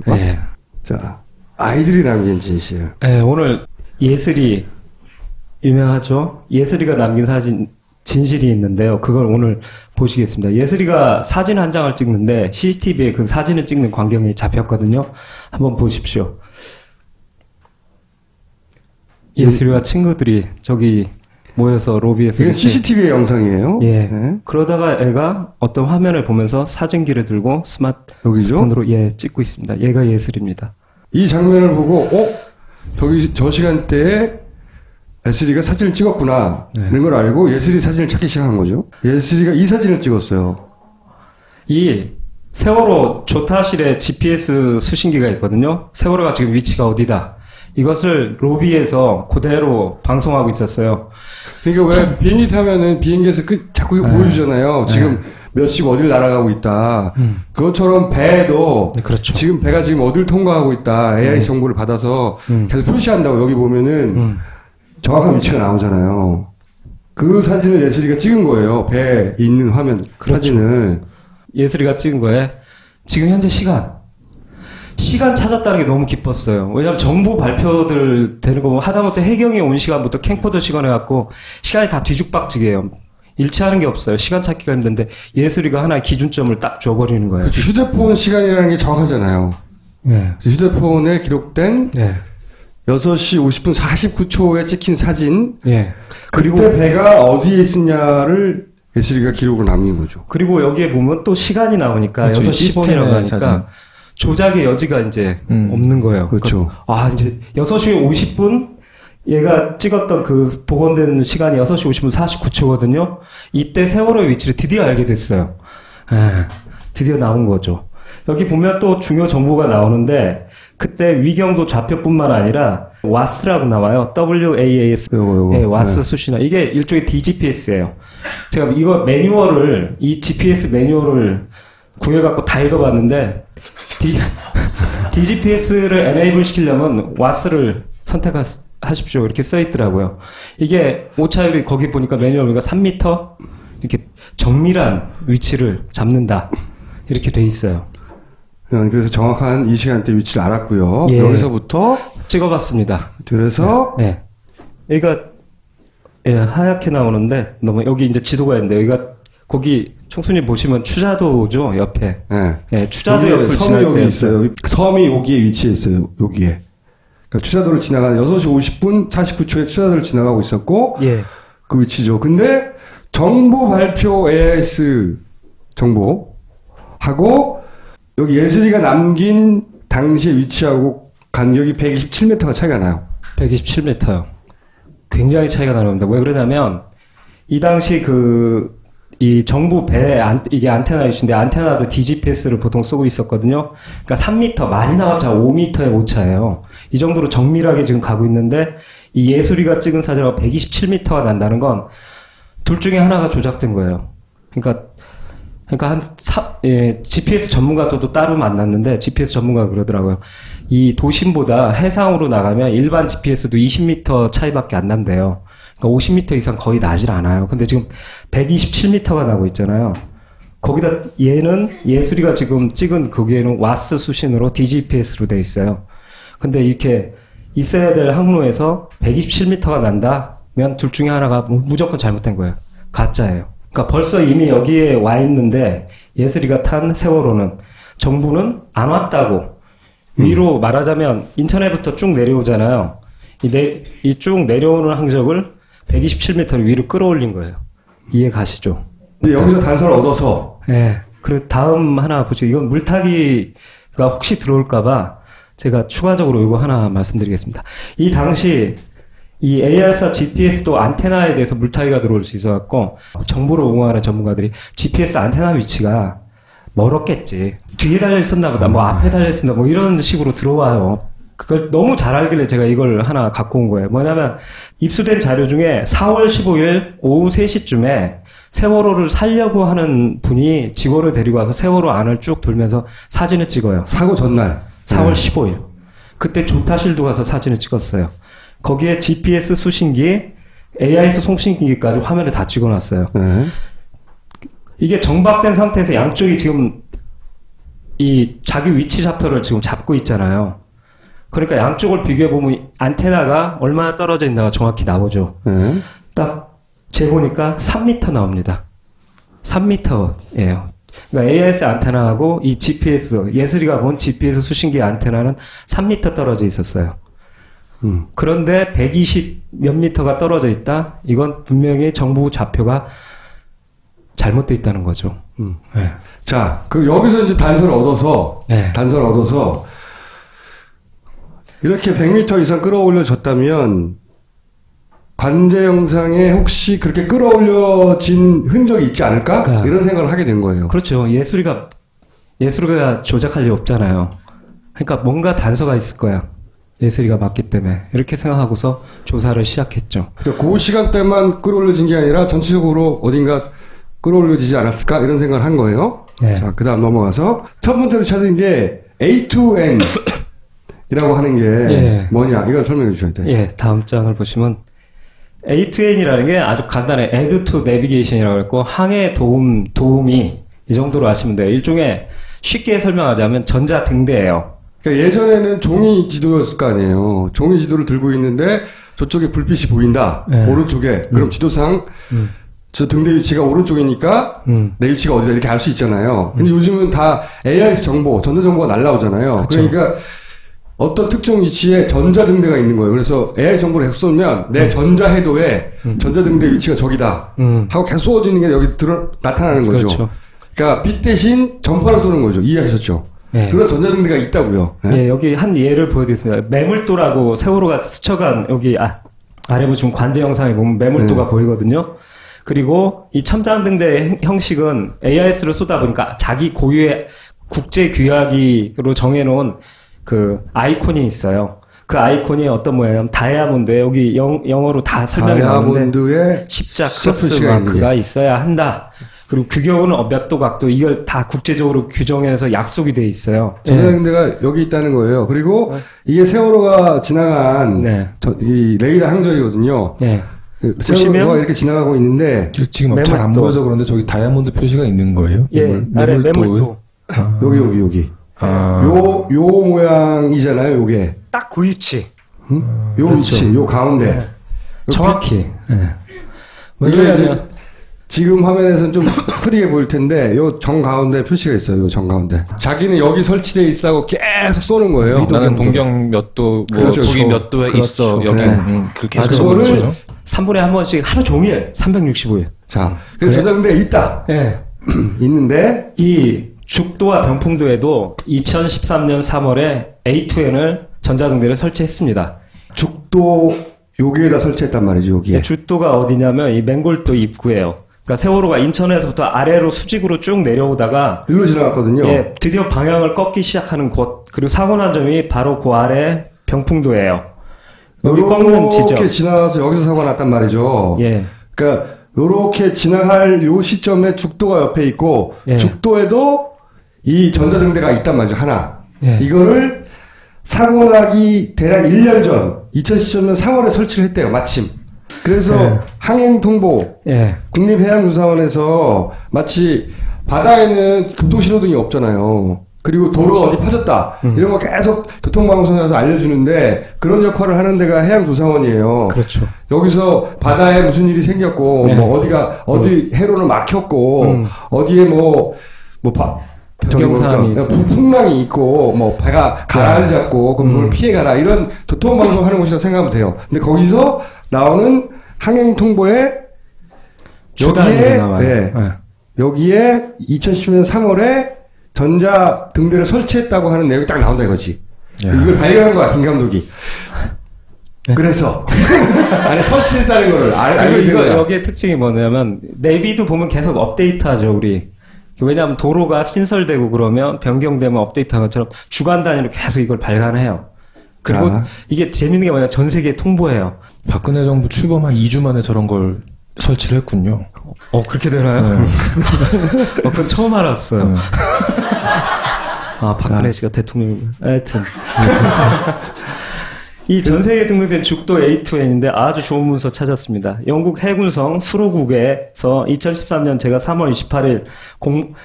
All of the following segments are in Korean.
네. 자, 아이들이 남긴 진실. 네, 오늘 예슬이 유명하죠. 예슬이가 남긴 사진 진실이 있는데요. 그걸 오늘 보시겠습니다. 예슬이가 사진 한 장을 찍는데 CCTV에 그 사진을 찍는 광경이 잡혔거든요. 한번 보십시오. 예슬이와 친구들이 저기 모여서 로비에서 이건 CCTV의 영상이에요. 예. 네. 그러다가 애가 어떤 화면을 보면서 사진기를 들고 스마트폰으로 찍고 있습니다. 얘가 예슬입니다. 이 장면을 보고 저 시간대에 예슬이가 사진을 찍었구나 이런 걸 알고 예슬이 사진을 찾기 시작한 거죠. 예슬이가 이 사진을 찍었어요. 이 세월호 조타실에 GPS 수신기가 있거든요. 세월호가 지금 위치가 어디다. 이것을 로비에서 그대로 방송하고 있었어요. 그러니까 왜 비행기 타면은 비행기에서 자꾸 보여주잖아요. 지금 몇 시 어딜 날아가고 있다. 그것처럼 배도 그렇죠. 지금 배가 지금 어딜 통과하고 있다. AI 정보를 받아서 계속 표시한다고. 여기 보면은 정확한 위치가 나오잖아요. 그 사진을 예슬이가 찍은 거예요. 배에 있는 화면 그렇죠. 사진을. 예슬이가 찍은 거에 지금 현재 시간 찾았다는 게 너무 기뻤어요. 왜냐면 정부 발표들 되는 거 보면 하다못해 해경이 온 시간부터 캠코더 시간 해갖고 시간이 다 뒤죽박죽이에요. 일치하는 게 없어요. 시간 찾기가 힘든데 예슬이가 하나의 기준점을 딱 줘버리는 거예요. 그 휴대폰 시간이라는 게 정확하잖아요. 네. 휴대폰에 기록된 6시 50분 49초에 찍힌 사진. 네. 그리고 그때 배가 어디에 있었냐를 예슬이가 기록을 남긴 거죠. 그리고 여기에 보면 또 시간이 나오니까 그렇죠. 6시 10분이라고 하니까 조작의 여지가 이제 없는 거예요. 그렇죠. 이제 6시 50분 얘가 찍었던 그 복원된 시간이 6시 50분 49초거든요. 이때 세월호의 위치를 드디어 알게 됐어요. 드디어 나온 거죠. 여기 보면 또 중요 정보가 나오는데 그때 위경도 좌표뿐만 아니라 WAS라고 나와요. WAAS. WAS 수신화. 이게 일종의 DGPS예요. 제가 이거 매뉴얼을 이 GPS 매뉴얼을 구해갖고 다 읽어봤는데 DGPS를 enable 시키려면 WAS를 선택하십시오. 이렇게 써있더라고요. 이게 오차율이 거기 보니까 매뉴얼 보니까 3m 이렇게 정밀한 위치를 잡는다. 이렇게 돼 있어요. 그래서 정확한 이 시간대 위치를 알았고요. 여기서부터 찍어봤습니다. 그래서 여기가 하얗게 나오는데 여기 이제 지도가 있는데 여기가 거기 총수님 보시면 추자도죠 옆에. 추자도 옆을 섬이 여기 있어요. 섬이 여기에 위치해 있어요. 여기에. 그러니까 추자도를 지나가는 6시 50분 49초에 추자도를 지나가고 있었고 그 위치죠. 근데 정부 발표 AIS 정보하고 여기 예슬이가 남긴 당시의 위치하고 간격이 127m가 차이가 나요. 127m요. 굉장히 차이가 나는데 왜 그러냐면 이 당시 이 정부 배 이게 안테나 위치인데 안테나도 DGPS를 보통 쓰고 있었거든요. 그러니까 3m 많이 나왔자 5m의 오차예요. 이 정도로 정밀하게 지금 가고 있는데 이 예술이가 찍은 사진하고 127m가 난다는 건 둘 중에 하나가 조작된 거예요. 그러니까 GPS 전문가도 따로 만났는데 GPS 전문가가 그러더라고요. 이 도심보다 해상으로 나가면 일반 GPS도 20m 차이밖에 안 난대요. 그러니까 50m 이상 거의 나질 않아요. 근데 지금 127m가 나고 있잖아요. 거기다 얘는 예술이가 지금 찍은 거기에는 와스 수신으로 DGPS로 돼 있어요. 근데 이렇게 있어야 될 항로에서 127m가 난다면 둘 중에 하나가 무조건 잘못된 거예요. 가짜예요. 그러니까 벌써 이미 여기에 와 있는데 예슬이가 탄 세월호는 정부는 안 왔다고 위로 말하자면 인천에부터 쭉 내려오잖아요. 이 쭉 내려오는 항적을 127m 위로 끌어올린 거예요. 이해 가시죠? 근데 여기서 단서를 얻어서 그리고 다음 하나 보죠. 이건 물타기가 혹시 들어올까봐 제가 추가적으로 이거 하나 말씀드리겠습니다. 이 당시 이 AR사 GPS도 안테나에 대해서 물타기가 들어올 수 있어갖고 정보를 옹호하는 전문가들이 GPS 안테나 위치가 멀었겠지. 뒤에 달려있었나 보다. 앞에 달려있었나 이런 식으로 들어와요. 그걸 너무 잘 알길래 제가 이걸 하나 갖고 온 거예요. 뭐냐면 입수된 자료 중에 4월 15일 오후 3시쯤에 세월호를 살려고 하는 분이 직원을 데리고 와서 세월호 안을 쭉 돌면서 사진을 찍어요. 사고 전날 4월 15일. 그때 조타실도 가서 사진을 찍었어요. 거기에 GPS 수신기, AIS 송신기까지 화면을 다 찍어놨어요. 이게 정박된 상태에서 양쪽이 지금 이 자기 위치 좌표를 지금 잡고 있잖아요. 그러니까 양쪽을 비교해보면 안테나가 얼마나 떨어져 있나가 정확히 나오죠. 딱 재보니까 3m 나옵니다. 3m예요. 그러니까 AIS 안테나하고 이 GPS, 예슬이가 본 GPS 수신기 안테나는 3m 떨어져 있었어요. 그런데 120 몇 미터가 떨어져 있다? 이건 분명히 정부 좌표가 잘못되어 있다는 거죠. 네. 자, 여기서 이제 단서를 얻어서, 이렇게 100m 이상 끌어올려졌다면, 관제 영상에 혹시 그렇게 끌어올려진 흔적이 있지 않을까? 그러니까, 이런 생각을 하게 된 거예요. 그렇죠. 예술이가 조작할 리 없잖아요. 그러니까 뭔가 단서가 있을 거야. 예슬이가 맞기 때문에. 이렇게 생각하고서 조사를 시작했죠. 그러니까 그 시간대만 끌어올려진 게 아니라 전체적으로 어딘가 끌어올려지지 않았을까? 이런 생각을 한 거예요. 네. 자, 그 다음 넘어가서 첫 번째로 찾은 게 A2N 이라고 하는 게 뭐냐? 이걸 설명해 주셔야 돼요. 예, 다음 장을 보시면 A2N이라는 게 아주 간단해. Add to Navigation이라고 했고 항해 도움이 이 정도로 아시면 돼요. 일종의 쉽게 설명하자면 전자등대예요. 그러니까 예전에는 종이 지도였을 거 아니에요. 종이 지도를 들고 있는데 저쪽에 불빛이 보인다. 오른쪽에. 그럼 지도상 저 등대 위치가 오른쪽이니까 내 위치가 어디다 이렇게 알 수 있잖아요. 근데 요즘은 다 AIS 정보, 전자정보가 날라오잖아요. 그렇죠. 그러니까 어떤 특정 위치에 전자등대가 있는 거예요. 그래서 AI 정보를 계속 쏘면 내 전자해도에 전자등대 위치가 저기다 하고 계속 쏘아지는 게 여기 나타나는 거죠. 그렇죠. 그러니까 빛 대신 전파를 쏘는 거죠. 이해하셨죠? 네. 그런 전자등대가 있다고요. 네? 예, 여기 한 예를 보여드리겠습니다. 매물도라고 세월호가 스쳐간 여기 아래 보시면 관제 영상에 보면 매물도가 보이거든요. 그리고 이 첨단등대 형식은 AIS로 쏘다 보니까 자기 고유의 국제 규약으로 정해놓은 그 아이콘이 있어요. 그 아이콘이 어떤 모양이냐면 다이아몬드에 여기 영어로 다 설명이 나오는데 십자 크로스 마크가 있어야 한다. 그리고 규격은 몇 도 각도 이걸 다 국제적으로 규정해서 약속이 돼 있어요. 전자등대가 여기 있다는 거예요. 그리고 이게 세월호가 지나간 이 레이더 항적이거든요. 네. 세월호가 이렇게 지나가고 있는데 지금 잘 안 보여서 그런데 저기 다이아몬드 표시가 있는 거예요? 예, 아래 매물도. 여기. 요 모양이잖아요, 요게. 딱 그 위치. 요 그렇죠. 위치, 요 가운데. 네. 정확히. 네. 왜냐면 지금 화면에서는 좀 흐리게 보일 텐데, 요 정가운데 표시가 있어요, 요 정가운데. 자기는 여기 설치되어 있어 계속 쏘는 거예요. 나는 동경 몇 도, 뭐, 그렇죠. 북위 몇 도에 그렇죠. 있어, 여기. 그렇게 해서 그거를 3분에 한 번씩 하루 종일 365일. 자, 그래서 전자등대가 있다. 네. 있는데, 이 죽도와 병풍도에도 2013년 3월에 A2N을 전자등대를 설치했습니다. 죽도 여기에다 설치했단 말이죠, 여기에. 죽도가 어디냐면 이 맹골도 입구예요. 그러니까 세월호가 인천에서부터 아래로 수직으로 쭉 내려오다가 일로 지나갔거든요. 예, 드디어 방향을 꺾기 시작하는 곳 그리고 사고 난 점이 바로 그 아래 병풍도예요. 여기 꺾는 지점. 이렇게 지나가서 여기서 사고가 났단 말이죠. 예. 그러니까 요렇게 지나갈 요 시점에 죽도가 옆에 있고 죽도에도 이 전자등대가 있단 말이죠. 하나. 이거를 사고 나기 대략 1년 전 2017년 3월에 설치를 했대요. 마침. 그래서 항행통보 국립해양유사원에서 마치 바다에는 교통신호등이 없잖아요. 그리고 도로가 어디 파졌다 이런 거 계속 교통방송에서 알려주는데 그런 역할을 하는 데가 해양조사원이에요. 그렇죠. 여기서 바다에 무슨 일이 생겼고 뭐 어디 해로는 막혔고 어디에 변경사항이 풍랑이 있고 뭐 배가 가라앉았고 그럼 그걸 피해가라 이런 교통방송 하는 곳이라고 생각하면 돼요. 근데 거기서 나오는 항행통보에 여기에 2010년 3월에 전자등대를 설치했다고 하는 내용이 딱 나온다 이거지. 이걸 발견한 거야 김 감독이. 그래서 안에 설치했다는 걸 알게 된 거야. 여기에 특징이 뭐냐면 내비도 보면 계속 업데이트하죠 우리. 왜냐하면 도로가 신설되고 그러면 변경되면 업데이트한 것처럼 주간 단위로 계속 이걸 발간해요. 그리고 이게 재밌는 게 뭐냐 전 세계에 통보해요. 박근혜 정부 출범 한 2주 만에 저런 걸 설치를 했군요. 그렇게 되나요? 그건 처음 알았어요. 박근혜 씨가 대통령 하여튼 이 전 세계에 등록된 죽도 A2N인데 아주 좋은 문서 찾았습니다. 영국 해군성 수로국에서 2013년 제가 3월 28일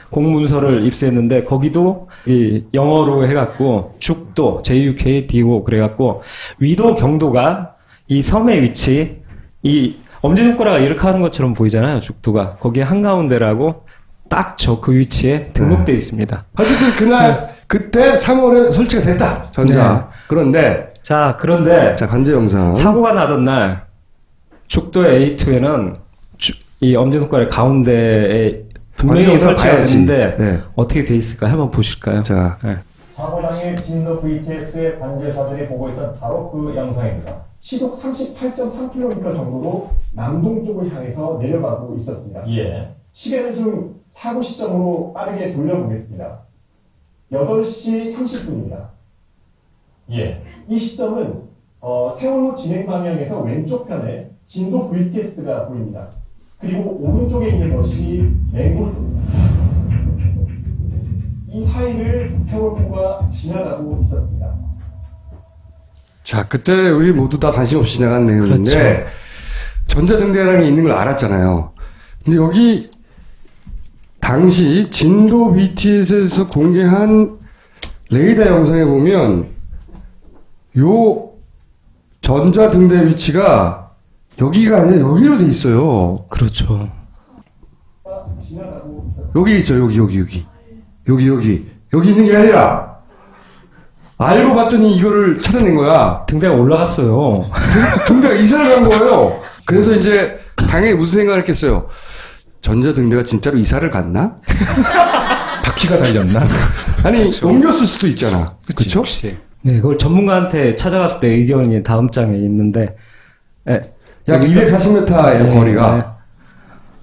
공문서를 입수했는데 거기도 이 영어로 해갖고 죽도 JUKDO 그래갖고 위도 경도가 이 섬의 위치 이 엄지손가락가 이렇게 하는 것처럼 보이잖아요. 죽도가 거기에 한가운데라고 딱 그 위치에 등록되어 있습니다. 어쨌든 그날 그때 3월에 설치가 됐다. 전자. 그런데 자, 관제 영상. 사고가 나던 날, 죽도의 A2에는 이 엄지손가락 가운데에 분명히 설치가 됐는데, 어떻게 돼 있을까? 한번 보실까요? 자. 사고 당일 진도 VTS의 관제사들이 보고 있던 바로 그 영상입니다. 시속 38.3km 정도로 남동쪽을 향해서 내려가고 있었습니다. 시계는 좀 사고 시점으로 빠르게 돌려보겠습니다. 8시 30분입니다. 이 시점은 세월호 진행 방향에서 왼쪽 편에 진도 VTS가 보입니다. 그리고 오른쪽에 있는 것이 맹골도입니다. 이 사이를 세월호가 지나가고 있었습니다. 자, 그때 우리 모두 다 관심 없이 지나간 내용인데 그렇죠. 전자등대라는 게 있는 걸 알았잖아요. 근데 여기 당시 진도 BTS에서 공개한 레이더 영상에 보면 요 전자등대 위치가 여기가 아니라 여기로 돼 있어요. 그렇죠. 여기 있죠. 여기 있는 게 아니라 알고 봤더니 이거를 찾아낸 거야. 등대가 올라갔어요. 등대가 이사를 간 거예요. 그래서 이제 당연히 무슨 생각을 했겠어요. 전자등대가 진짜로 이사를 갔나? 바퀴가 달렸나? 아니 그렇죠. 옮겼을 수도 있잖아. 그렇죠? 네, 그걸 전문가한테 찾아갔을 때 의견이 다음 장에 있는데 약 240m예요 거리가.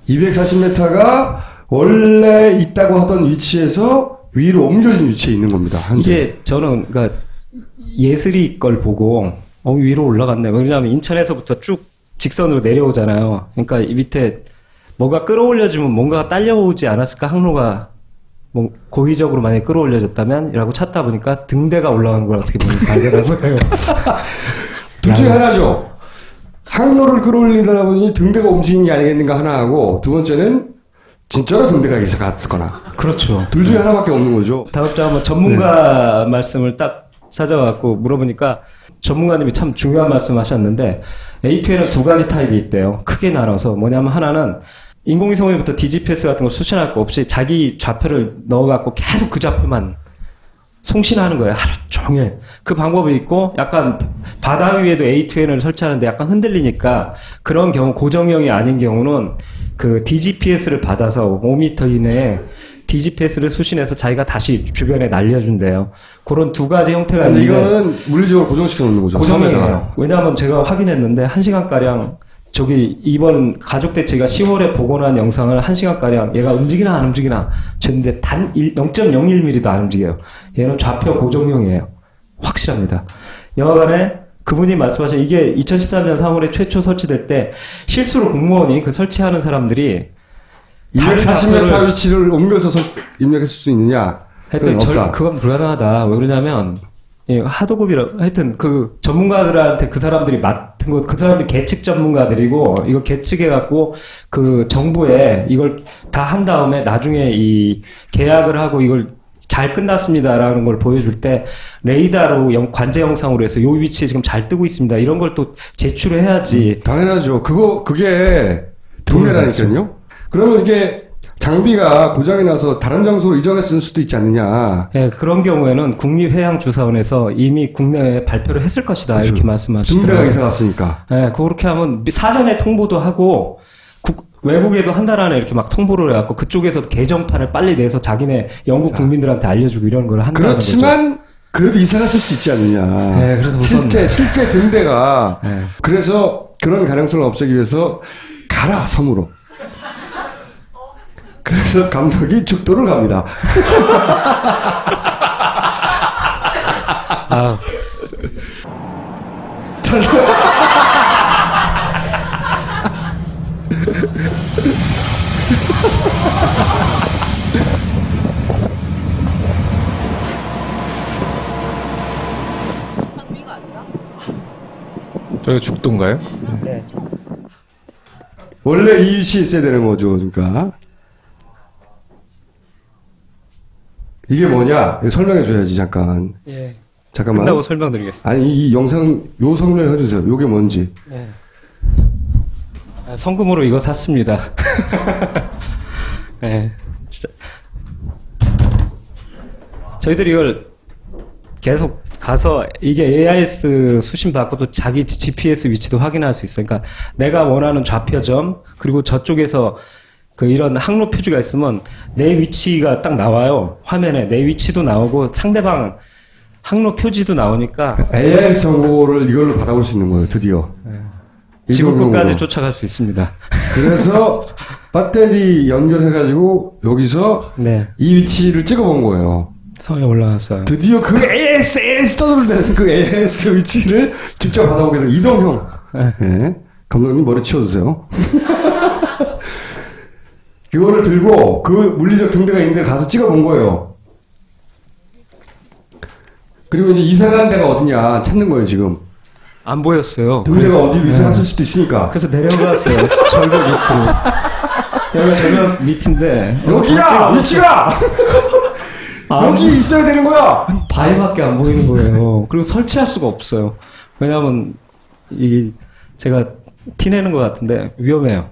240m가 원래 있다고 하던 위치에서 위로 옮겨진 위치에 있는 겁니다. 현재. 이게 저는 그러니까 예슬이 걸 보고 위로 올라갔네. 왜냐하면 인천에서부터 쭉 직선으로 내려오잖아요. 그러니까 이 밑에 뭐가 끌어올려주면 뭔가가 딸려오지 않았을까? 항로가 뭐 고의적으로 만약에 끌어올려졌다면 이라고 찾다 보니까 등대가 올라간 걸 어떻게 보면 발견한 거예요. 둘 중에 하나죠. 항로를 끌어올리다 보니 등대가 움직인 게 아니겠는가 하나하고 두 번째는 진짜로 등대가 이사 갔거나. 그렇죠. 둘 중에 하나밖에 없는 거죠. 다음 주 한번 전문가 말씀을 딱 찾아갖고 물어보니까 전문가님이 참 중요한 말씀 하셨는데 A2에는 두 가지 타입이 있대요. 크게 나눠서 뭐냐면 하나는 인공위성으로부터 DGPS 같은 거 수신할 거 없이 자기 좌표를 넣어갖고 계속 그 좌표만 송신하는 거예요. 하루 종일. 그 방법이 있고 약간 바다 위에도 A2N을 설치하는데 약간 흔들리니까 그런 경우 고정형이 아닌 경우는 그 DGPS를 받아서 5m 이내에 DGPS를 수신해서 자기가 다시 주변에 날려준대요. 그런 두 가지 형태가 근데 있는데 이거는 물리적으로 고정시켜 놓는 거죠. 고정형이에요. 왜냐하면 제가 확인했는데 1시간가량 저기 이번 가족대체가 10월에 복원한 영상을 1시간가량 얘가 움직이나 안 움직이나 쟀는데 단 0.01mm도 안 움직여요. 얘는 좌표 고정형이에요. 확실합니다. 여하간에 그분이 말씀하신 이게 2013년 3월에 최초 설치될 때 실수로 공무원이 그 설치하는 사람들이 240m 위치를 옮겨서 입력했을 수 있느냐? 하여튼 그건 불가능하다. 왜 그러냐면 하도급이라 하여튼 전문가들한테 그 사람들이 맡은 거 그 사람들이 계측 전문가들이고 이거 계측해갖고 그 정부에 이걸 다 한 다음에 나중에 이 계약을 하고 이걸 잘 끝났습니다라는 걸 보여줄 때 레이더로 관제 영상으로 해서 요 위치에 지금 잘 뜨고 있습니다. 이런 걸 또 제출을 해야지. 당연하죠. 그게 등대라니까요. 그러면 이게 장비가 고장이 나서 다른 장소로 이전했을 수도 있지 않느냐. 네, 그런 경우에는 국립해양조사원에서 이미 국내에 발표를 했을 것이다. 그렇죠. 이렇게 말씀하시더라고요. 등대가 이사 갔으니까. 네, 그렇게 하면 사전에 통보도 하고 외국에도 한 달 안에 이렇게 막 통보를 해갖고 그쪽에서 개정판을 빨리 내서 자기네 영국 국민들한테 알려주고 이런 걸 한다는 거죠. 그렇지만 그래도 이사 갔을 수 있지 않느냐. 네, 그래서 실제 등대가 네. 그래서 그런 가능성을 없애기 위해서 가라 섬으로. 그래서 감독이 죽도를 갑니다. 아. 장비가 아니라? 저희가 죽도인가요? 네. 원래 이 위치에 있어야 되는 거죠. 그러니까 이게 뭐냐? 이거 설명해 줘야지 잠깐. 예. 잠깐만. 끝나고 설명드리겠습니다. 아니 이 영상 요 설명해 주세요. 요게 뭔지. 네. 성금으로 이거 샀습니다. 네, 진짜. 저희들이 이걸 계속 가서 이게 AIS 수신 받고도 자기 GPS 위치도 확인할 수 있어요. 그러니까 내가 원하는 좌표점 그리고 저쪽에서 그 이런 항로 표지가 있으면 내 위치가 딱 나와요. 화면에 내 위치도 나오고 상대방 항로 표지도 나오니까 AI 정보를 이걸로 받아볼 수 있는 거예요. 드디어. 지구 끝까지 쫓아갈 수 있습니다. 그래서 배터리 연결해가지고 여기서 네. 이 위치를 찍어본 거예요. 성에 올라왔어요. 드디어 그 AS 떠들어대는 그 AS 위치를 직접 받아보게 된 이동형. 네. 감독님 머리 치워주세요. 그거를 들고 그 물리적 등대가 있는 데 가서 찍어본 거예요. 그리고 이제 이사간 데가 어디냐 찾는 거예요 지금. 안 보였어요. 등대가 어디로 이사갔을 수도 있으니까. 그래서 내려갔어요. 절벽 밑으로. 여기가 절벽 밑인데. 여기야! 위치가! 여기 있어야 되는 거야! 바위밖에 안 보이는 거예요. 그리고 설치할 수가 없어요. 왜냐면, 제가 티내는 것 같은데, 위험해요.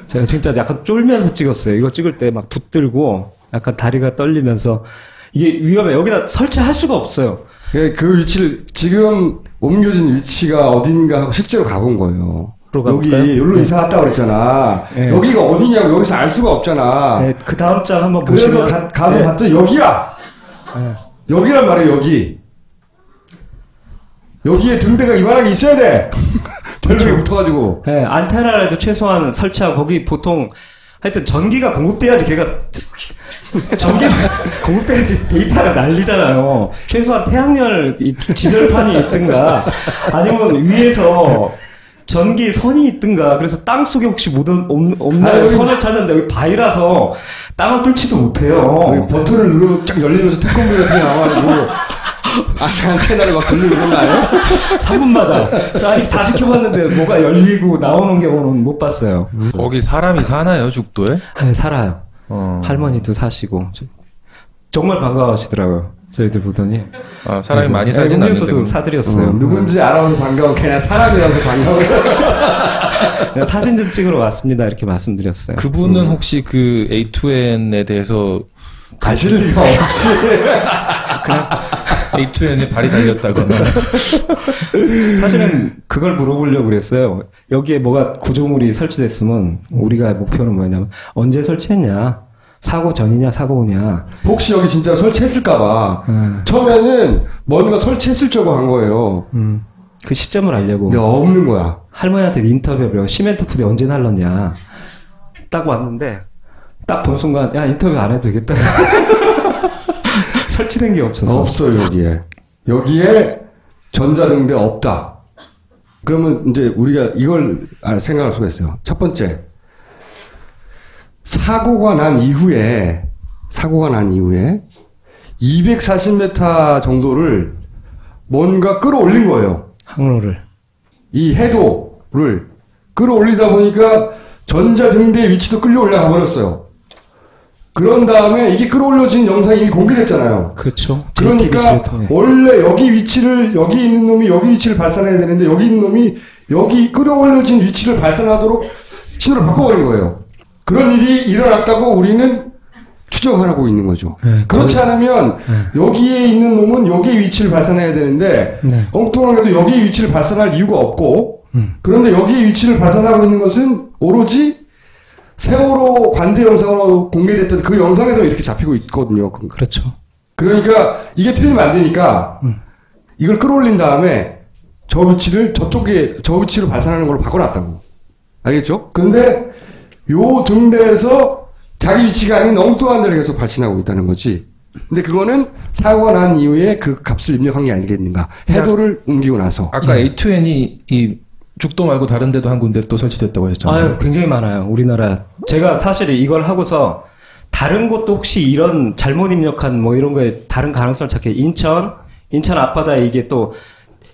제가 진짜 약간 쫄면서 찍었어요. 이거 찍을 때 막 붙들고, 약간 다리가 떨리면서, 이게 위험해. 여기다 설치할 수가 없어요. 그 위치를, 지금 옮겨진 위치가 어딘가 하고 실제로 가본 거예요. 여기, 여기로 이사 갔다 그랬잖아. 네. 여기가 어디냐고 여기서 알 수가 없잖아. 네, 그 다음 장 한번 그래서 보시면. 가서 네. 봤더니 여기야! 네. 여기란 말이에요, 여기. 여기에 등대가 이만하게 있어야 돼! 절벽에 붙어가지고. 네, 안테나라도 최소한 설치하고, 거기 보통, 하여튼 전기가 공급돼야지 걔가, 전기가 공급돼야지 데이터가 날리잖아요. 최소한 태양열 지별판이 있든가, 아니면 위에서 전기 선이 있든가, 그래서 땅 속에 혹시 없는 선을 찾는데 여기 바위라서 땅을 뚫지도 못해요. 여기 버튼을 누르면 쫙 열리면서 태권도 같은 게 나와가지고. 안테나를 막 돌리고 그런 거 아니에요? 3분마다. 아직 다 지켜봤는데 뭐가 열리고 나오는 경우는 못 봤어요. 거기 사람이 사나요, 죽도에? 네, 살아요. 할머니도 사시고. 정말 반가워하시더라고요. 저희들 보더니. 아, 사람이 많이 살진 않는데. 음료수도 사드렸어요. 누군지 알아서 반가워. 그냥 사람이라서 반가워. 사진 좀 찍으러 왔습니다. 이렇게 말씀드렸어요. 그분은 혹시 그 A2N에 대해서 가실 리가 없지. 그냥 A2N에 발이 달렸다거나. 사실은 그걸 물어보려고 그랬어요. 여기에 뭐가 구조물이 설치됐으면 우리가 목표는 뭐냐면 언제 설치했냐? 사고 전이냐 사고 후냐? 혹시 여기 진짜 설치했을까봐. 처음에는 뭔가 설치했을 줄 알고 한 거예요. 그 시점을 알려고. 근데 없는 거야. 할머니한테 인터뷰를 시멘트 부대 언제 날랐냐? 딱 왔는데 딱 본 순간 야 인터뷰 안 해도 되겠다. 설치된 게 없어서. 없어요 여기에. 여기에 전자등대 없다. 그러면 이제 우리가 이걸 생각할 수가 있어요. 첫 번째. 사고가 난 이후에 240m 정도를 뭔가 끌어올린 거예요. 항로를. 이 해도를 끌어올리다 보니까 전자등대 위치도 끌려올려 가버렸어요. 그런 다음에 이게 끌어올려진 영상이 이미 공개됐잖아요. 그렇죠. 그러니까 원래 여기 있는 놈이 여기 위치를 발산해야 되는데 여기 있는 놈이 여기 끌어올려진 위치를 발산하도록 신호를 바꿔버린 거예요. 그런 일이 일어났다고 우리는 추정하고 있는 거죠. 네, 그렇지 않으면 여기에 있는 놈은 여기에 위치를 발산해야 되는데 엉뚱하게도 여기에 위치를 발산할 이유가 없고 그런데 여기에 위치를 발산하고 있는 것은 오로지 세월호 관제 영상으로 공개됐던 그 영상에서 이렇게 잡히고 있거든요. 그렇죠. 그러니까 이게 틀리면 안 되니까 이걸 끌어올린 다음에 저 위치로 발산하는 걸로 바꿔놨다고. 알겠죠? 근데 요 등대에서 자기 위치가 아닌 엉뚱한 데를 계속 발신하고 있다는 거지. 근데 그거는 사고가 난 이후에 그 값을 입력한 게 아니겠는가. 해도를 옮기고 나서. 아까 A2N이 이 죽도 말고 다른 데도 한 군데 또 설치됐다고 했잖아요. 아유, 굉장히 많아요. 우리나라. 제가 사실 이걸 하고서 다른 곳도 혹시 이런 잘못 입력한 뭐 이런 거에 다른 가능성을 찾게 인천 앞바다에 이게 또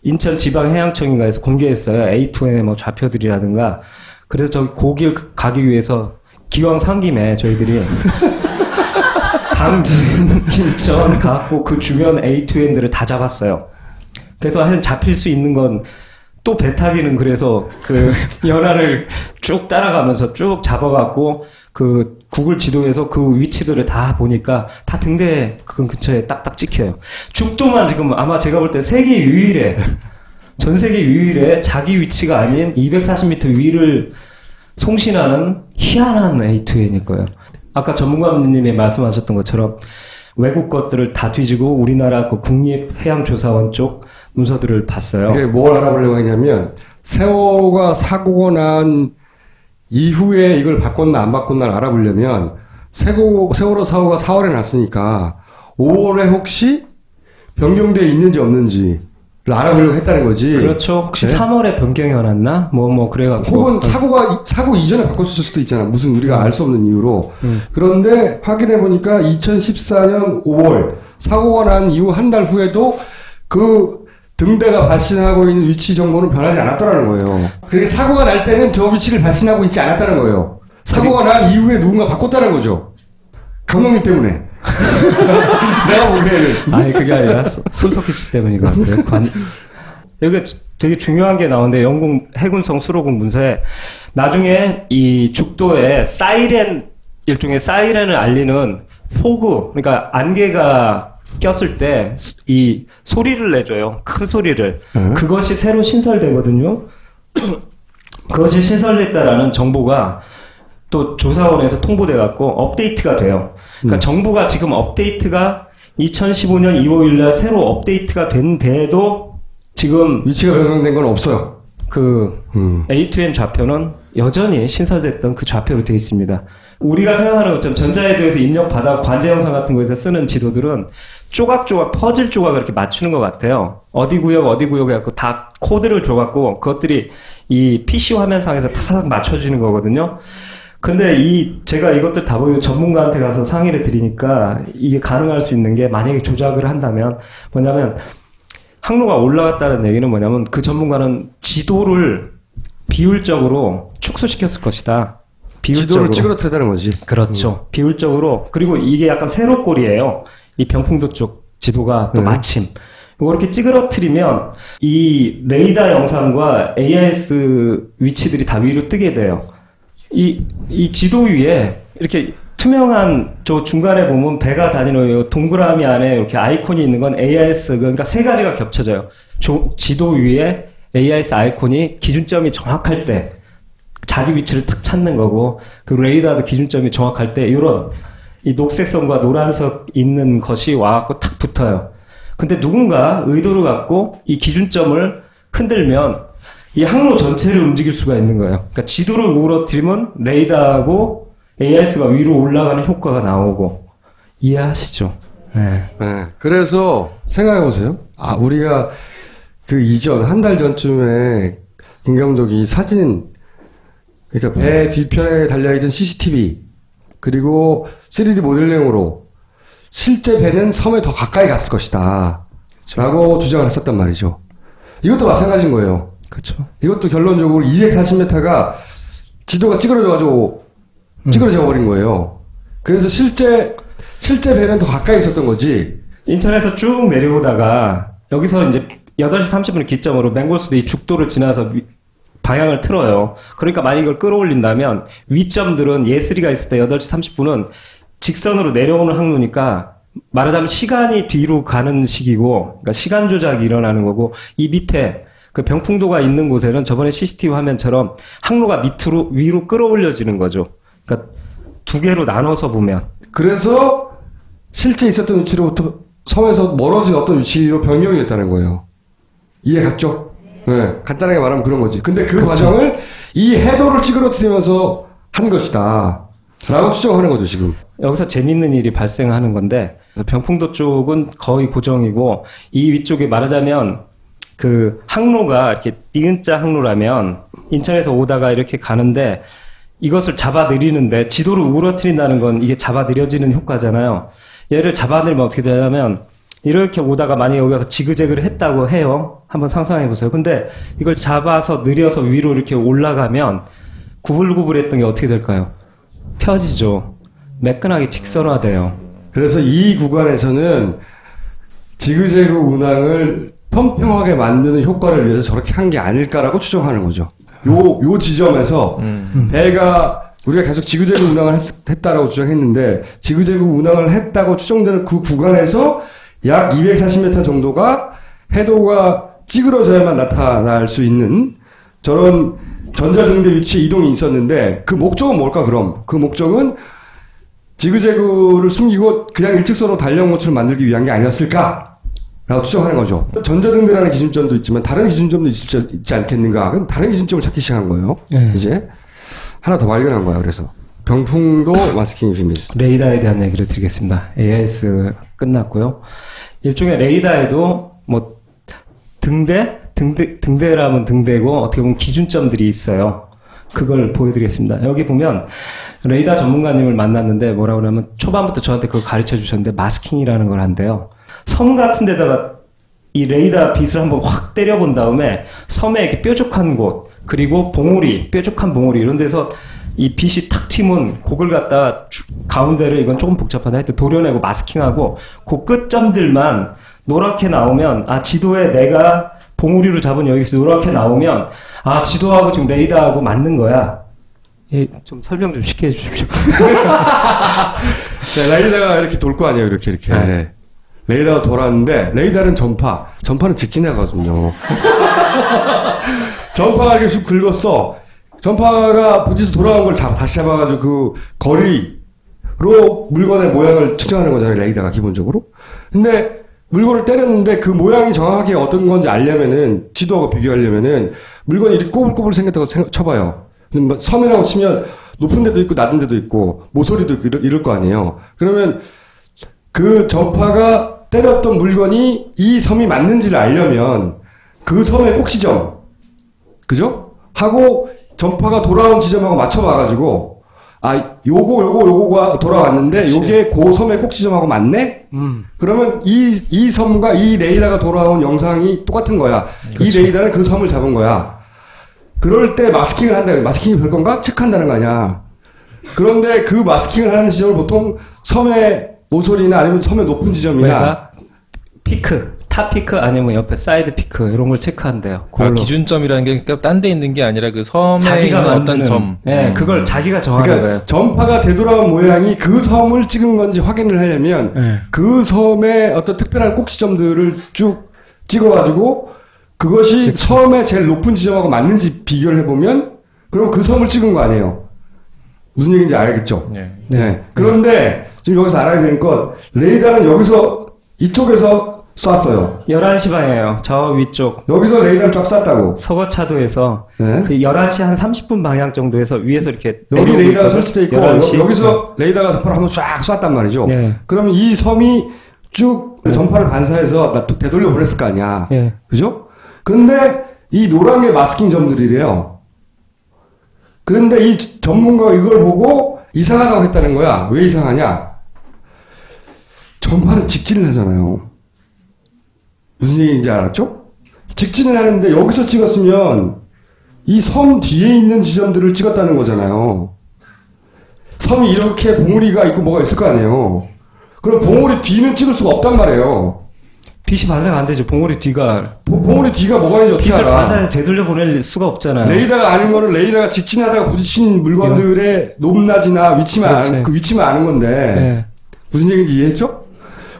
인천지방해양청인가에서 공개했어요. A2M의 뭐 좌표들이라든가. 그래서 저기 거길 가기 위해서 기왕 산 김에 저희들이 당진, 인천 가고 그 주변 A2M들을 다 잡았어요. 그래서 한 잡힐 수 있는 건 또 배 타기는 그래서 그 연안을 쭉 따라가면서 쭉 잡아갖고 그 구글 지도에서 그 위치들을 다 보니까 다 등대 그 근처에 딱딱 찍혀요. 죽도만 지금 아마 제가 볼 때 세계 유일에 전 세계 유일에 자기 위치가 아닌 240m 위를 송신하는 희한한 A2N일 거예요. 아까 전문가님이 말씀하셨던 것처럼 외국 것들을 다 뒤지고 우리나라 그 국립해양조사원 쪽 문서들을 봤어요. 이게 뭘 알아보려고 했냐면 세월호가 사고가 난 이후에 이걸 바꿨나 안 바꿨나를 알아보려면 세월호 사고가 4월에 났으니까 5월에 혹시 변경되어 있는지 없는지를 알아보려고 했다는 거지. 그렇죠. 혹시 네? 3월에 변경이 왔나? 뭐 그래갖고. 혹은 사고 이전에 바꿨을 수도 있잖아. 무슨 우리가 알 수 없는 이유로. 그런데 확인해 보니까 2014년 5월 사고가 난 이후 한 달 후에도 그 등대가 발신하고 있는 위치 정보는 변하지 않았다는 거예요. 그러니까 사고가 날 때는 저 위치를 발신하고 있지 않았다는 거예요. 사고가 난 이후에 누군가 바꿨다는 거죠. 감독님 때문에. 내가 보기에는. 아니, 그게 아니라 손석희 씨 때문인 것 같아요. 여기가 되게 중요한 게 나오는데, 영국 해군성 수로군 문서에 나중에 이 죽도에 사이렌, 일종의 사이렌을 알리는 포그, 그러니까 안개가 꼈을 때 이 소리를 내줘요. 큰 소리를. 그것이 새로 신설되거든요. 그것이 신설됐다라는 정보가 또 조사원에서 통보돼갖고 업데이트가 돼요. 그러니까 정부가 지금 업데이트가 2015년 2월 1일 새로 업데이트가 된데도 지금 위치가 변경된 건 없어요. 그 A2M 좌표는 여전히 신설됐던 그 좌표로 되어 있습니다. 우리가 생각하는 것처럼 전자에도에서 입력받아 관제 영상 같은 거에서 쓰는 지도들은 조각조각 퍼즐 조각을 이렇게 맞추는 것 같아요. 어디 구역 해갖고 다 코드를 줘갖고 그것들이 이 PC 화면상에서 탁 맞춰주는 거거든요. 근데 제가 이것들 다 보고 전문가한테 가서 상의를 드리니까 이게 가능할 수 있는 게 만약에 조작을 한다면 뭐냐면 항로가 올라갔다는 얘기는 뭐냐면 그 전문가는 지도를 비율적으로 축소시켰을 것이다. 지도를 찌그러뜨렸다는 거지. 그렇죠. 비율적으로. 그리고 이게 약간 세로꼴이에요. 이 병풍도 쪽 지도가 또 마침. 이렇게 찌그러뜨리면 이 레이더 영상과 AIS 위치들이 다 위로 뜨게 돼요. 이 지도 위에 이렇게 투명한 저 중간에 보면 배가 다니는 동그라미 안에 이렇게 아이콘이 있는 건 AIS, 그러니까 세 가지가 겹쳐져요. 지도 위에 AIS 아이콘이 기준점이 정확할 때 자기 위치를 탁 찾는 거고, 그 레이더도 기준점이 정확할 때 이런 이 녹색 선과 노란색 있는 것이 와갖고 탁 붙어요. 근데 누군가 의도를 갖고 이 기준점을 흔들면 이 항로 전체를 움직일 수가 있는 거예요. 그러니까 지도를 우러뜨리면 레이더하고 AIS가 위로 올라가는 효과가 나오고. 이해하시죠? 네. 네. 그래서 생각해보세요. 우리가 그 이전, 한 달 전쯤에 김 감독이 사진, 그러니까 배 뒤편에 달려있던 CCTV, 그리고 3D 모델링으로 실제 배는 섬에 더 가까이 갔을 것이다. 그쵸. 라고 주장을 했었단 말이죠. 이것도 마찬가지인 거예요. 그렇죠. 이것도 결론적으로 240m가 지도가 찌그러져 버린 거예요. 그래서 실제 배는 더 가까이 있었던 거지. 인천에서 쭉 내려오다가 여기서 이제 8시 30분을 기점으로 맹골수도 이 죽도를 지나서 방향을 틀어요. 그러니까 만약 이걸 끌어올린다면 위점들은 예슬이가 있을 때 8시 30분은 직선으로 내려오는 항로니까 말하자면 시간이 뒤로 가는 시기고, 그러니까 시간 조작이 일어나는 거고, 이 밑에 그 병풍도가 있는 곳에는 저번에 CCTV 화면처럼 항로가 위로 끌어올려지는 거죠. 그러니까 두 개로 나눠서 보면. 그래서 실제 있었던 위치로부터 섬에서 멀어진 어떤 위치로 변경이 됐다는 거예요. 이해 갔죠? 네. 간단하게 말하면 그런 거지. 근데 그 그렇죠. 과정을 이 해도를 찌그러뜨리면서 한 것이다. 라고 추정하는 거죠, 지금. 여기서 재밌는 일이 발생하는 건데, 병풍도 쪽은 거의 고정이고, 이 위쪽에 말하자면, 그 항로가 이렇게 니은자 항로라면, 인천에서 오다가 이렇게 가는데, 이것을 잡아들이는데, 지도를 우러뜨린다는 건 이게 잡아들여지는 효과잖아요. 얘를 잡아들면 어떻게 되냐면, 이렇게 오다가 만약에 여기 가서 지그재그를 했다고 해요. 한번 상상해 보세요. 근데 이걸 잡아서 느려서 위로 이렇게 올라가면 구불구불했던 게 어떻게 될까요? 펴지죠. 매끈하게 직선화돼요. 그래서 이 구간에서는 지그재그 운항을 평평하게 만드는 효과를 위해서 저렇게 한 게 아닐까라고 추정하는 거죠. 요 지점에서 배가 우리가 계속 지그재그 운항을 했다라고 주장했는데 지그재그 운항을 했다고 추정되는 그 구간에서 약 240m 정도가 해도가 찌그러져야만 나타날 수 있는 저런 전자등대 위치에 이동이 있었는데 그 목적은 뭘까 그럼? 그 목적은 지그재그를 숨기고 그냥 일직선으로 달려온 것처럼 만들기 위한 게 아니었을까? 라고 추정하는 거죠. 전자등대라는 기준점도 있지만 다른 기준점도 있지 않겠는가? 그럼 다른 기준점을 찾기 시작한 거예요. 네. 이제 하나 더 발견한 거야. 그래서 병풍도 마스킹 비밀. 레이더에 대한 얘기를 드리겠습니다. AIS 끝났고요. 일종의 레이더에도 뭐 등대라면 등대고 어떻게 보면 기준점들이 있어요. 그걸 보여드리겠습니다. 여기 보면 레이더 전문가님을 만났는데 뭐라고 그러면 초반부터 저한테 그걸 가르쳐 주셨는데 마스킹이라는 걸 한대요. 섬 같은 데다가 이 레이더 빛을 한번 확 때려본 다음에 섬에 이렇게 뾰족한 곳 그리고 봉우리, 뾰족한 봉우리 이런 데서 이 빛이 탁 튀면 그걸 갖다가 가운데를 이건 조금 복잡하다 하여튼 도려내고 마스킹하고 그 끝점들만 노랗게 나오면 아 지도에 내가 봉우리로 잡은 여기서 노랗게 나오면 아 지도하고 지금 레이더하고 맞는 거야. 예, 좀 설명 좀 쉽게 해주십시오. 네, 레이더가 이렇게 돌 거 아니에요. 이렇게. 네. 레이더가 돌았는데 레이더는 전파는 직진하거든요. 전파가 이렇게 쑥 긁었어. 전파가 부지에서 돌아온 걸 다시 잡아가지고 그 거리로 물건의 모양을 측정하는 거잖아요. 레이더가 기본적으로. 근데 물건을 때렸는데 그 모양이 정확하게 어떤 건지 알려면은 지도하고 비교하려면은 물건이 이렇게 꼬불꼬불 생겼다고 쳐봐요. 근데 뭐 섬이라고 치면 높은 데도 있고 낮은 데도 있고 모서리도 있고 이럴 거 아니에요. 그러면 그 전파가 때렸던 물건이 이 섬이 맞는지를 알려면 그 섬의 꼭지점, 그죠? 하고 전파가 돌아온 지점하고 맞춰봐가지고 아 요거가 돌아왔는데 그치. 요게 그 섬의 꼭지점하고 맞네? 그러면 이 섬과 이 레이더가 돌아온 영상이 똑같은 거야. 그렇죠. 이 레이더는 그 섬을 잡은 거야. 그럴 때 마스킹을 한다. 마스킹이 별 건가? 체크한다는 거 아니야. 그런데 그 마스킹을 하는 지점을 보통 섬의 모서리나 아니면 섬의 높은 지점이나 피크, 탑 피크 아니면 옆에 사이드 피크 이런 걸 체크한대요. 아, 기준점이라는 게 딴 데 있는 게 아니라 그 섬에 자기가 있는 어떤 점. 네, 그걸 자기가 정하는 그러니까 거예요. 전파가 되돌아온 모양이 그 섬을 찍은 건지 확인을 하려면 네. 그 섬의 어떤 특별한 꼭지점들을 쭉 찍어가지고 그것이 그치. 섬의 제일 높은 지점하고 맞는지 비교를 해보면 그럼 그 섬을 찍은 거 아니에요. 무슨 얘기인지 알겠죠? 네. 네. 그런데 지금 여기서 알아야 되는 건 레이더는 여기서 이쪽에서 쐈어요. 11시 방향이에요. 저 위쪽. 여기서 레이더를 쫙 쐈다고. 서거차도에서 네. 그 11시 한 30분 방향 정도에서 위에서 이렇게 여기 레이더가 설치되어 있고 11시. 여기서 레이더가 전파를 한번 쫙 쐈단 말이죠. 네. 그러면 이 섬이 쭉 전파를 반사해서 되돌려 보냈을 거 아니야. 네. 그죠? 그런데 이 노란 게 마스킹 점들이래요. 그런데 이 전문가가 이걸 보고 이상하다고 했다는 거야. 왜 이상하냐? 전파는 직진을 하잖아요. 무슨 얘기인지 알았죠? 직진을 하는데 여기서 찍었으면 이 섬 뒤에 있는 지점들을 찍었다는 거잖아요. 섬이 이렇게 봉우리가 있고 뭐가 있을 거 아니에요. 그럼 봉우리 뒤는 찍을 수가 없단 말이에요. 빛이 반사가 안 되죠. 봉우리 뒤가. 봉우리 뒤가 뭐가 있는지 어떻게 빛을 알아? 반사해서 되돌려 보낼 수가 없잖아요. 레이더가 아는 거는 레이더가 직진하다가 부딪힌 물건들의 높낮이나 위치만 그 위치만 아는 건데 네. 무슨 얘기인지 이해했죠?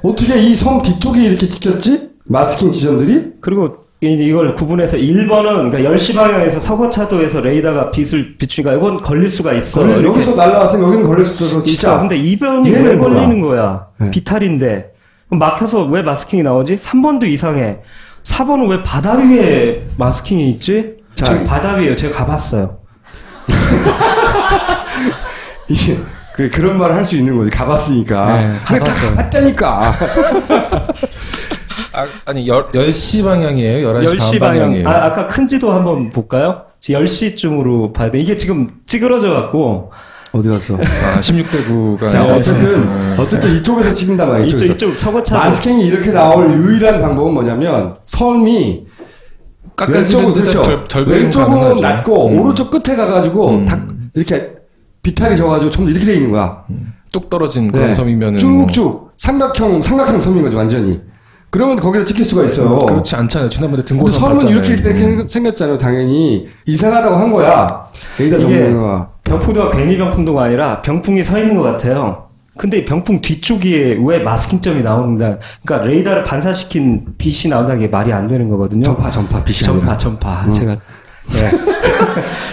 어떻게 이 섬 뒤쪽이 이렇게 찍혔지? 마스킹 지점들이? 그리고 이걸 구분해서 1번은 그러니까 10시 방향에서 서거차도에서 레이더가 빛을 비추니까 이건 걸릴 수가 있어. 여기서 날라왔으면 여기는 걸릴 수도 있어. 진짜. 근데 2번이 왜 걸리는 거야? 네. 비탈인데. 그럼 막혀서 왜 마스킹이 나오지? 3번도 이상해. 4번은 왜 바다 위에 마스킹이 있지? 자, 저기 바다 위에요. 제가 가봤어요. 이게 그런 말을 할 수 있는 거지. 가봤으니까. 네, 가봤어요. 가봤다니까. 아니 10시 방향이에요? 11시 10시 반 방향이에요? 아까 큰 지도 한번 볼까요? 10시쯤으로 봐야 돼. 이게 지금 찌그러져 갖고 어디 갔어? 아, 16대 9가. 자, 어쨌든 이쪽에서 찍는다 말이야. 이쪽 서거차 마스킹이 이렇게 나올 유일한 방법은 뭐냐면 섬이 왼쪽은 그렇죠. 왼쪽은 낮고 오른쪽 끝에 가가지고 이렇게 비탈이 져가지고 전부 이렇게 돼 있는 거야. 뚝 떨어진 그런 섬이면은 쭉쭉 삼각형 섬인 거죠 완전히. 그러면 거기서 찍힐 수가 있어요. 그렇지 않잖아요. 지난번에 등고선 섬은 봤잖아요. 이렇게 생겼잖아요. 당연히 이상하다고 한 거야. 레이더 전문가가. 병풍도가 괜히 병풍도가 아니라 병풍이 서 있는 것 같아요. 근데 병풍 뒤쪽에 왜 마스킹점이 나오는가? 그러니까 레이더를 반사시킨 빛이 나온다는 게 말이 안 되는 거거든요. 전파 빛이 아니라. 전파. 제가 네.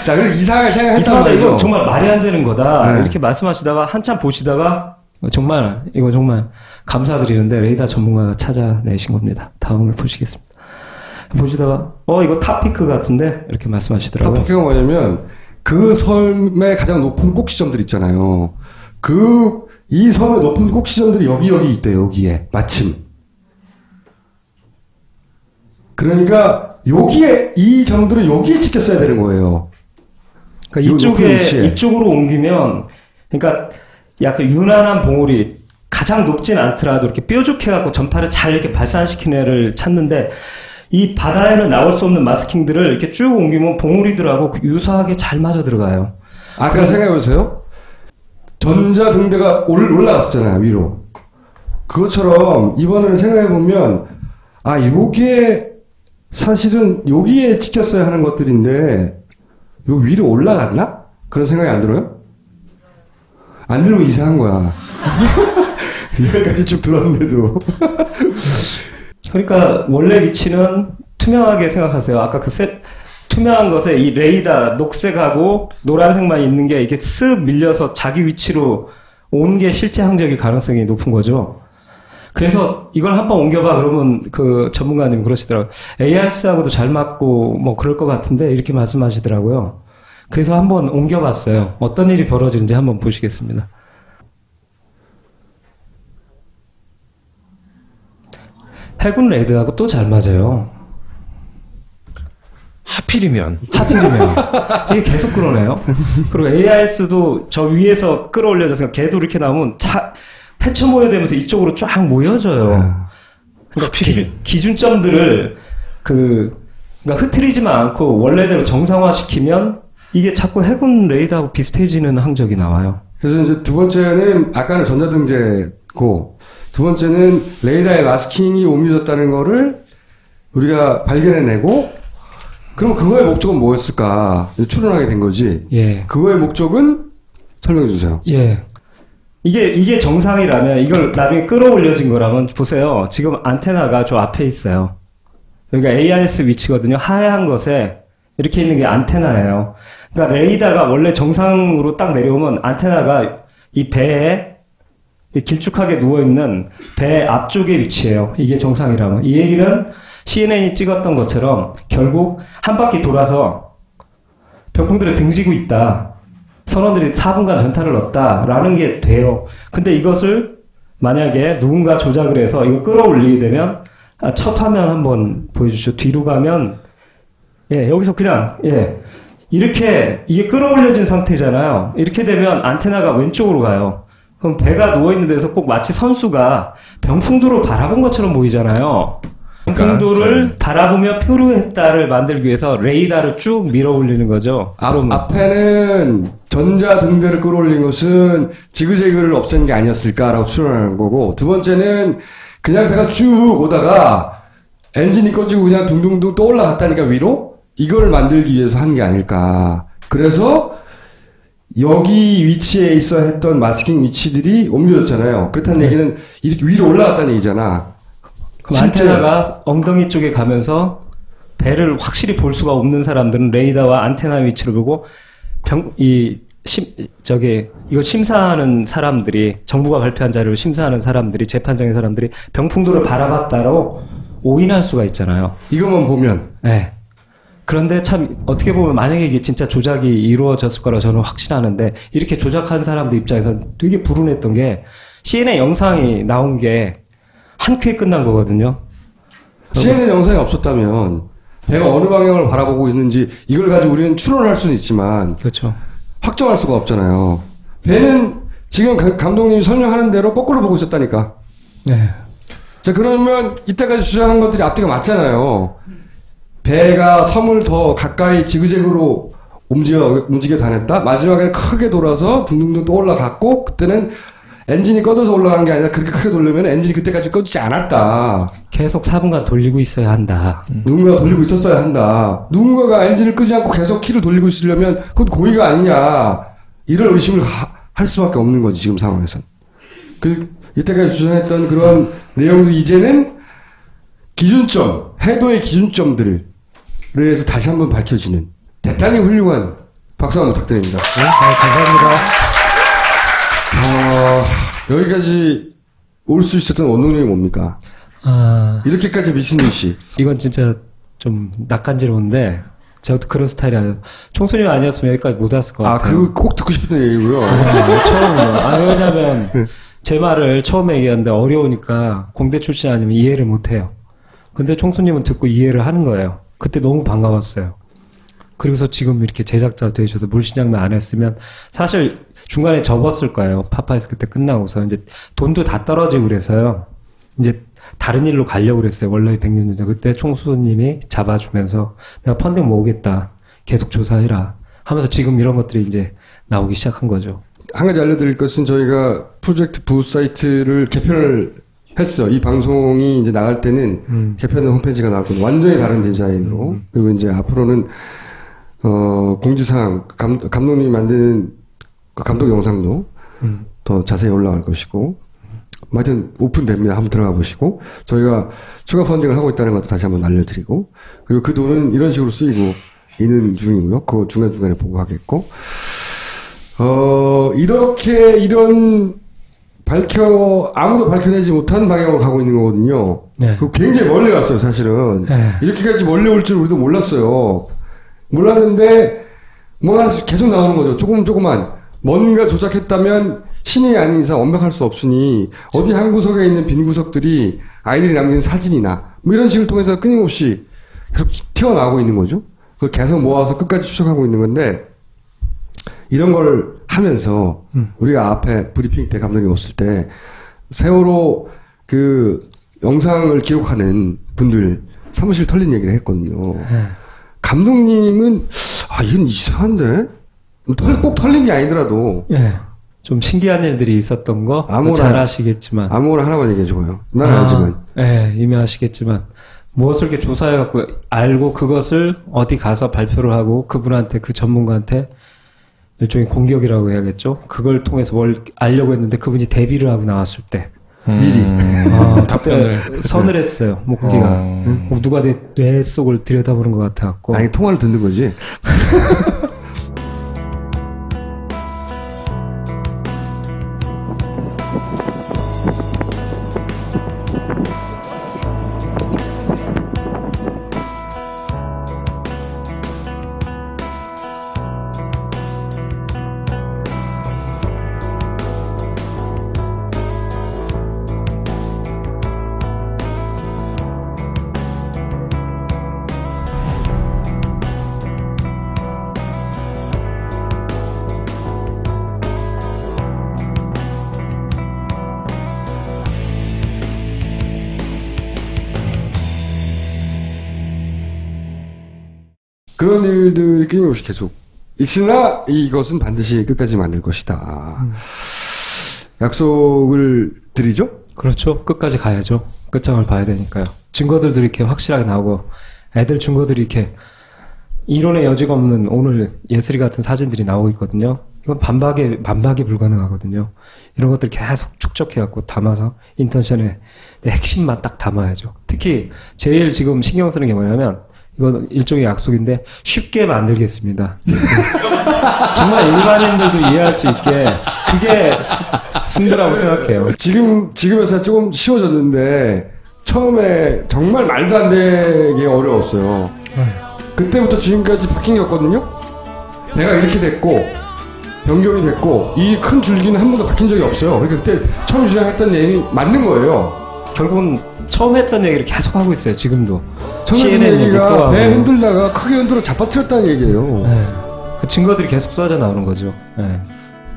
자, 그래서 이상하게 생각했단 이상하다. 말이죠. 이거 정말 말이 안 되는 거다. 네. 이렇게 말씀하시다가 한참 보시다가 정말 감사드리는데 레이더 전문가가 찾아내신 겁니다. 다음을 보시겠습니다. 보시다가 이거 탑피크 같은데 이렇게 말씀하시더라고요. 탑피크가 뭐냐면 그 섬의 가장 높은 꼭지점들 있잖아요. 이 섬의 높은 꼭지점들이 여기 있대 여기에 마침. 그러니까 여기에 이 점들은 여기에 찍혔어야 되는 거예요. 그러니까 이쪽으로 옮기면 그러니까 약간 유난한 봉우리 가장 높진 않더라도 이렇게 뾰족해갖고 전파를 잘 이렇게 발산시키는 애를 찾는데 이 바다에는 나올 수 없는 마스킹들을 이렇게 쭉 옮기면 봉우리들하고 유사하게 잘 맞아 들어가요. 아까 생각해보세요. 전자등대가 올라갔었잖아요 위로. 그것처럼 이번에는 생각해보면 요게 사실은 여기에 찍혔어야 하는 것들인데 요 위로 올라갔나? 그런 생각이 안 들어요? 안 들면 이상한 거야. 여기까지 쭉 들었는데도. 그러니까 원래 위치는 투명하게 생각하세요. 아까 투명한 것에 이 레이더 녹색하고 노란색만 있는 게 이게 쓱 밀려서 자기 위치로 온 게 실제 항적일 가능성이 높은 거죠. 그래서 이걸 한번 옮겨봐 그러면 그 전문가님 그러시더라고요. AIS하고도 잘 맞고 뭐 그럴 것 같은데 이렇게 말씀하시더라고요. 그래서 한번 옮겨봤어요. 어떤 일이 벌어지는지 한번 보시겠습니다. 해군 레이더하고 또 잘 맞아요. 하필이면. 이게 계속 그러네요. 그리고 AIS도 저 위에서 끌어올려져서 걔도 이렇게 나오면 헤쳐 모여되면서 이쪽으로 쫙 모여져요. 그러니까 기준점들을 그러니까 흐트리지만 않고 원래대로 정상화시키면 이게 자꾸 해군 레이더하고 비슷해지는 항적이 나와요. 그래서 이제 두 번째는 아까는 전자등재고 두 번째는 레이더의 마스킹이 옮겨졌다는 거를 우리가 발견해내고 그럼 그거의 목적은 뭐였을까? 추론하게 된 거지. 예. 그거의 목적은 설명해 주세요. 예. 이게 정상이라면 이걸 나중에 끌어올려진 거라면 보세요. 지금 안테나가 저 앞에 있어요. 여기가 AIS 위치거든요. 하얀 것에 이렇게 있는 게 안테나예요. 그러니까 레이더가 원래 정상으로 딱 내려오면 안테나가 이 배에 길쭉하게 누워있는 배 앞쪽에 위치해요. 이게 정상이라면. 이 얘기는 CNN이 찍었던 것처럼 결국 한 바퀴 돌아서 병풍들을 등지고 있다. 선원들이 4분간 전타를 넣었다라는 게 돼요. 근데 이것을 만약에 누군가 조작을 해서 이거 끌어올리게 되면 첫 화면 한번 보여주시죠. 뒤로 가면 여기서 그냥 이렇게 이게 끌어올려진 상태잖아요. 이렇게 되면 안테나가 왼쪽으로 가요. 그럼 배가 누워있는 데서 꼭 마치 선수가 병풍도를 바라본 것처럼 보이잖아요. 병풍도를 바라보며 표류했다를 만들기 위해서 레이더를 쭉 밀어 올리는 거죠. 앞에는 전자등대를 끌어올린 것은 지그재그를 없앤 게 아니었을까라고 추론하는 거고 두 번째는 그냥 배가 쭉 오다가 엔진이 꺼지고 그냥 둥둥둥 또 올라갔다니까 위로 이걸 만들기 위해서 한 게 아닐까. 그래서 여기 위치에 있어 했던 마스킹 위치들이 옮겨졌잖아요. 그렇다는 얘기는 이렇게 위로 올라갔다는 얘기잖아. 그럼 안테나가 엉덩이 쪽에 가면서 배를 확실히 볼 수가 없는 사람들은 레이더와 안테나 위치를 보고 이걸 심사하는 사람들이 정부가 발표한 자료를 심사하는 사람들이 재판장의 사람들이 병풍도를 바라봤다로 오인할 수가 있잖아요. 이것만 보면. 네. 그런데 참 어떻게 보면 만약에 이게 진짜 조작이 이루어졌을 거라 저는 확신하는데 이렇게 조작한 사람들 입장에서 되게 불운했던 게 CNN 영상이 나온 게 한 큐에 끝난 거거든요. CNN 영상이 없었다면 배가 어느 방향을 바라보고 있는지 이걸 가지고 우리는 추론할 수는 있지만 그렇죠. 확정할 수가 없잖아요. 배는 지금 감독님이 설명하는 대로 거꾸로 보고 있었다니까. 네. 자, 그러면 이때까지 주장한 것들이 앞뒤가 맞잖아요. 배가 섬을 더 가까이 지그재그로 움직여 다녔다. 마지막에 크게 돌아서 둥둥둥 또 올라갔고, 그때는 엔진이 꺼져서 올라간 게 아니라 그렇게 크게 돌려면 엔진이 그때까지 꺼지지 않았다. 계속 4분간 돌리고 있어야 한다. 누군가가 돌리고 있었어야 한다. 누군가가 엔진을 끄지 않고 계속 키를 돌리고 있으려면 그건 고의가 아니냐. 이런 의심을 할 수밖에 없는 거지, 지금 상황에선. 그래서 이때까지 주장했던 그런 내용도 이제는 기준점, 해도의 기준점들을 해서 다시 한번 밝혀지는 대단히 훌륭한 박수 한번 부탁드립니다. 네, 감사합니다. 여기까지 올 수 있었던 원동력이 뭡니까? 이렇게까지 미친듯이. 이건 진짜 좀 낯간지러운데, 저도 그런 스타일이 아니에요. 총수님 아니었으면 여기까지 못 왔을 것 같아요. 그거 꼭 듣고 싶은 얘기고요. 처음으로. 왜냐면, 제 말을 처음에 얘기하는데 어려우니까 공대 출신 아니면 이해를 못 해요. 근데 총수님은 듣고 이해를 하는 거예요. 그때 너무 반가웠어요. 그리고서 지금 이렇게 제작자 되셔서 물신장면 안 했으면 사실 중간에 접었을 거예요. 파파에서 그때 끝나고서 이제 돈도 다 떨어지고 그래서요. 이제 다른 일로 가려고 그랬어요. 원래 100년 전. 그때 총수님이 잡아주면서 내가 펀딩 모으겠다. 계속 조사해라. 하면서 지금 이런 것들이 이제 나오기 시작한 거죠. 한 가지 알려드릴 것은 저희가 프로젝트 부 사이트를 개편을 했어. 이 방송이 이제 나갈 때는 개편된 홈페이지가 나올 거예요. 완전히 다른 디자인으로. 그리고 이제 앞으로는 공지사항, 감독님이 만드는 감독 영상도 더 자세히 올라갈 것이고, 하여튼 오픈됩니다. 한번 들어가 보시고, 저희가 추가 펀딩을 하고 있다는 것도 다시 한번 알려드리고, 그리고 그 돈은 이런 식으로 쓰이고 있는 중이고요. 그거 중간중간에 보고하겠고, 이렇게 이런 아무도 밝혀내지 못한 방향으로 가고 있는 거거든요. 네. 그 굉장히 멀리 갔어요, 사실은. 네. 이렇게까지 멀리 올 줄 우리도 몰랐어요. 몰랐는데, 뭔가 계속 나오는 거죠. 조금만. 뭔가 조작했다면 신이 아닌 이상 완벽할 수 없으니, 어디 한 구석에 있는 빈 구석들이 아이들이 남긴 사진이나, 뭐 이런 식을 통해서 끊임없이 계속 튀어나오고 있는 거죠. 그걸 계속 모아서 끝까지 추적하고 있는 건데, 이런 걸 하면서 우리가 앞에 브리핑 때 감독님 오실 때 세월호 그 영상을 기록하는 분들 사무실 털린 얘기를 했거든요. 감독님은 이건 이상한데 꼭 털린 게 아니더라도 좀 신기한 일들이 있었던 거 잘 아시겠지만 아무거나 하나만 얘기해 줘요. 난 알지만. 이미 아시겠지만 무엇을 이렇게 조사해갖고 알고 그것을 어디 가서 발표를 하고 그분한테 그 전문가한테 일종의 공격이라고 해야겠죠. 그걸 통해서 뭘 알려고 했는데 그분이 데뷔를 하고 나왔을 때 미리 답변을 서늘했어요. 목뒤가 누가 내 뇌 속을 들여다보는 것 같아갖고. 아니 통화를 듣는 거지. 그런 일들이 끊임없이 계속 있으나 이것은 반드시 끝까지 만들 것이다. 약속을 드리죠? 그렇죠. 끝까지 가야죠. 끝장을 봐야 되니까요. 증거들도 이렇게 확실하게 나오고 애들 증거들이 이렇게 이론의 여지가 없는 오늘 예슬이 같은 사진들이 나오고 있거든요. 이건 반박이 불가능하거든요. 이런 것들 계속 축적해갖고 담아서 인턴션에 핵심만 딱 담아야죠. 특히 제일 지금 신경 쓰는 게 뭐냐면 이건 일종의 약속인데 쉽게 만들겠습니다. 정말 일반인들도 이해할 수 있게 그게 승부라고 생각해요. 지금에서 조금 쉬워졌는데 처음에 정말 말도 안 되게 어려웠어요. 그때부터 지금까지 바뀐 게 없거든요. 내가 이렇게 됐고 변경이 됐고 이 큰 줄기는 한 번도 바뀐 적이 없어요. 그러니까 그때 처음 주장했던 내용이 맞는 거예요. 결국은 처음 했던 얘기를 계속 하고 있어요. 지금도. CNN 얘기가 배 흔들다가 크게 흔들어 잡아뜨렸다는 얘기예요. 네. 그 증거들이 계속 쏟아져 나오는 거죠. 네.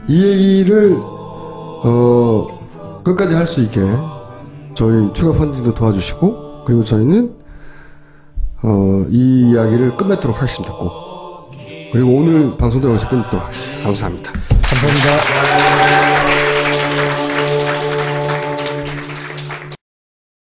이 얘기를 끝까지 할 수 있게 저희 추가 펀딩도 도와주시고, 그리고 저희는 이 이야기를 끝맺도록 하겠습니다. 꼭. 그리고 오늘 방송도 여기서 끝내도록 하겠습니다. 감사합니다. 감사합니다.